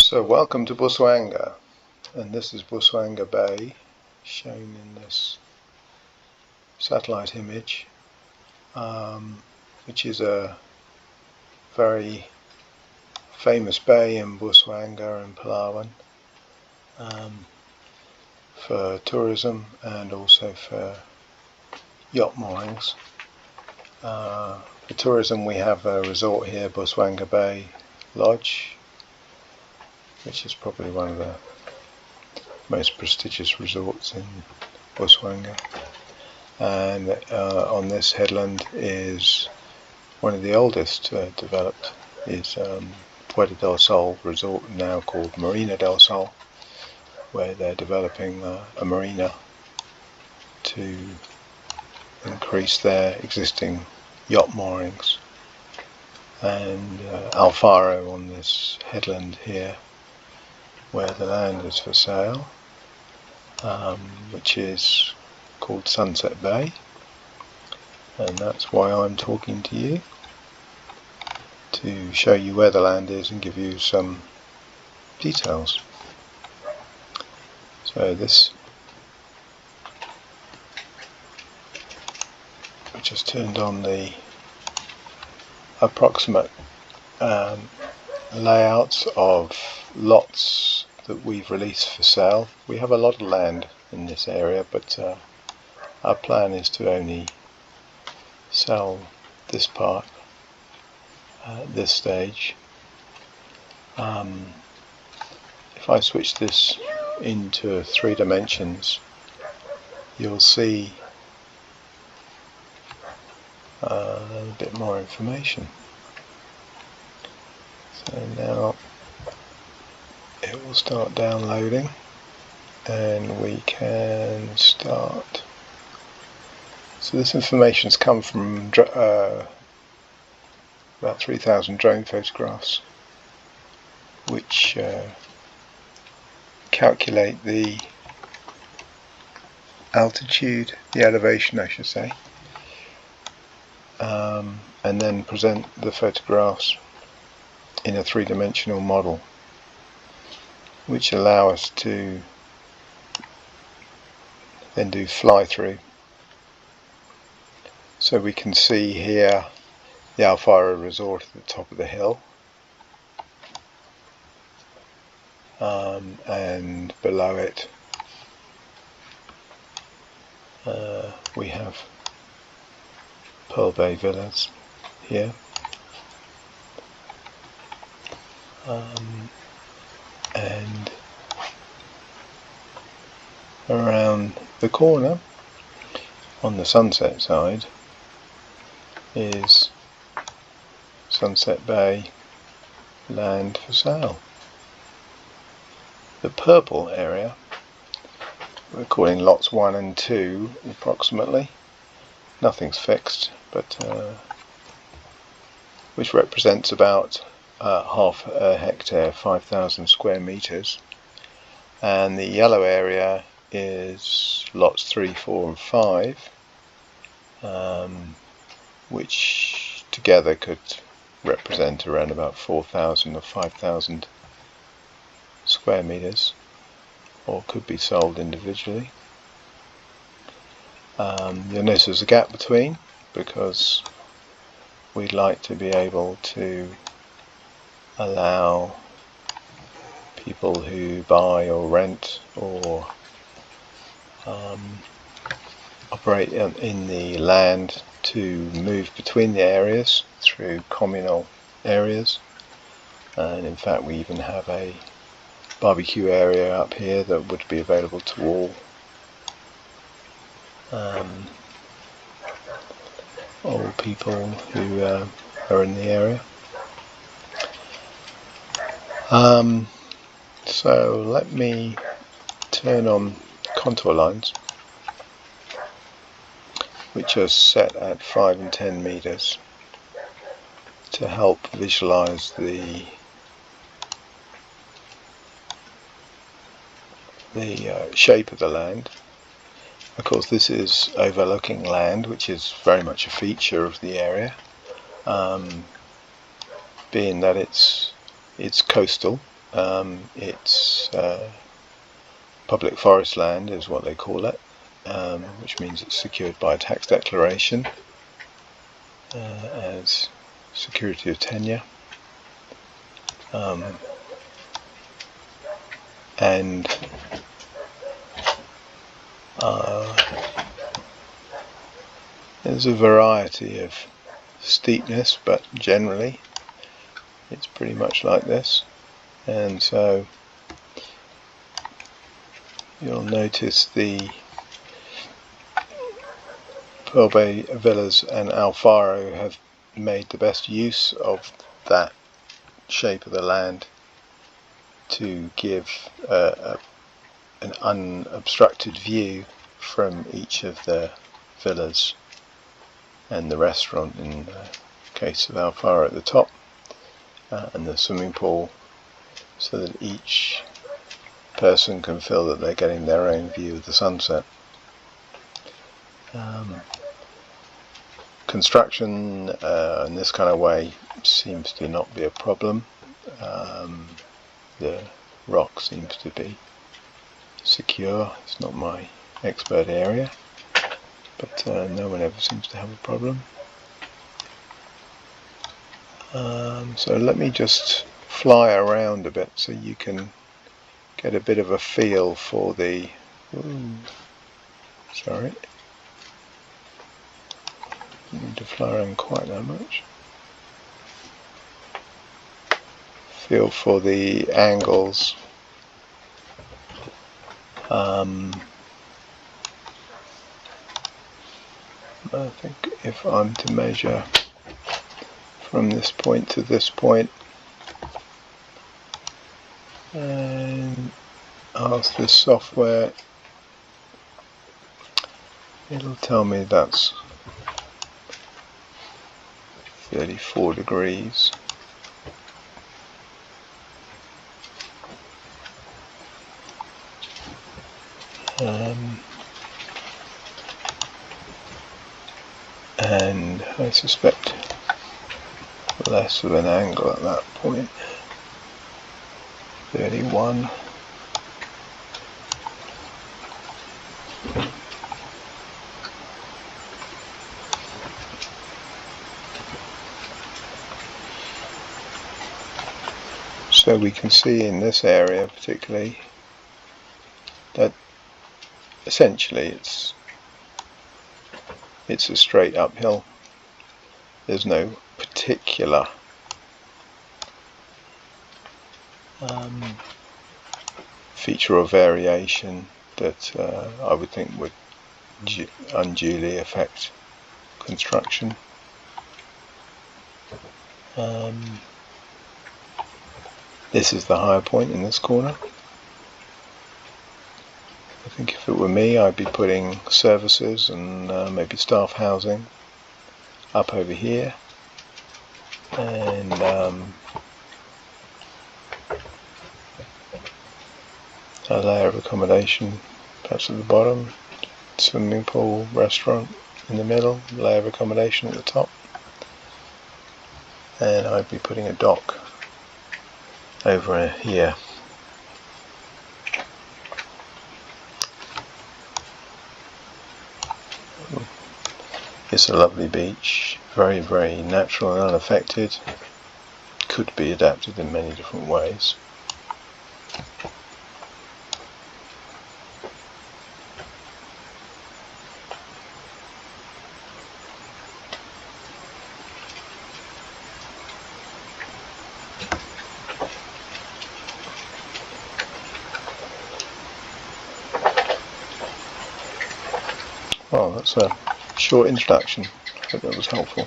So welcome to Busuanga, and this is Busuanga Bay shown in this satellite image, which is a very famous bay in Busuanga and Palawan for tourism and also for yacht moorings. For tourism we have a resort here, Busuanga Bay Lodge, which is probably one of the most prestigious resorts in Busuanga. And on this headland is one of the oldest developed, is Puerto del Sol resort, now called Marina del Sol, where they're developing a marina to increase their existing yacht moorings. And Alfaro on this headland here, where the land is for sale, which is called Sunset Bay, and that's why I'm talking to you, to show you where the land is and give you some details. So this, I just turned on the approximate layouts of lots that we've released for sale. We have a lot of land in this area, but our plan is to only sell this part at this stage. If I switch this into 3 dimensions, you'll see a little bit more information. So now it will start downloading and we can start. So this information's come from about 3,000 drone photographs, which calculate the altitude, the elevation I should say, and then present the photographs in a 3-dimensional model, which allow us to then do fly-through. So we can see here the Alfaro resort at the top of the hill, and below it we have Pearl Bay Villas here. And around the corner on the sunset side is Sunset Bay land for sale. The purple area, we're calling lots 1 and 2 approximately, nothing's fixed, but which represents about half a hectare, 5,000 square meters, and the yellow area is lots 3, 4 and 5, which together could represent around about 4,000 or 5,000 square meters, or could be sold individually. You'll notice there's a gap between, because we'd like to be able to allow people who buy or rent or operate in the land to move between the areas through communal areas. And in fact we even have a barbecue area up here that would be available to all people who are in the area. So let me turn on contour lines, which are set at 5 and 10 meters, to help visualize the shape of the land. Of course this is overlooking land, which is very much a feature of the area, being that it's coastal It's public forest land is what they call it, which means it's secured by a tax declaration as security of tenure. And there's a variety of steepness, but generally it's pretty much like this. And so you'll notice the Busuanga Bay Villas and Alfaro have made the best use of that shape of the land to give an unobstructed view from each of the villas and the restaurant in the case of Alfaro at the top, and the swimming pool, so that each person can feel that they're getting their own view of the sunset. Construction in this kind of way seems to not be a problem. The rock seems to be secure. It's not my expert area, but no one ever seems to have a problem. So let me just fly around a bit so you can get a bit of a feel for the sorry, I don't need to fly around quite that much. Feel for the angles. I think if I'm to measure from this point to this point and ask this software, it'll tell me that's 34 degrees. And I suspect less of an angle at that point. 31. So we can see in this area particularly that essentially it's a straight uphill. There's no particular feature or variation that I would think would unduly affect construction. This is the higher point in this corner. I think if it were me, I'd be putting services and maybe staff housing up over here, and a layer of accommodation perhaps at the bottom, swimming pool, restaurant in the middle, layer of accommodation at the top, and I'd be putting a dock over here. It's a lovely beach, very, very natural and unaffected. Could be adapted in many different ways. Well, that's a short introduction. I hope that was helpful.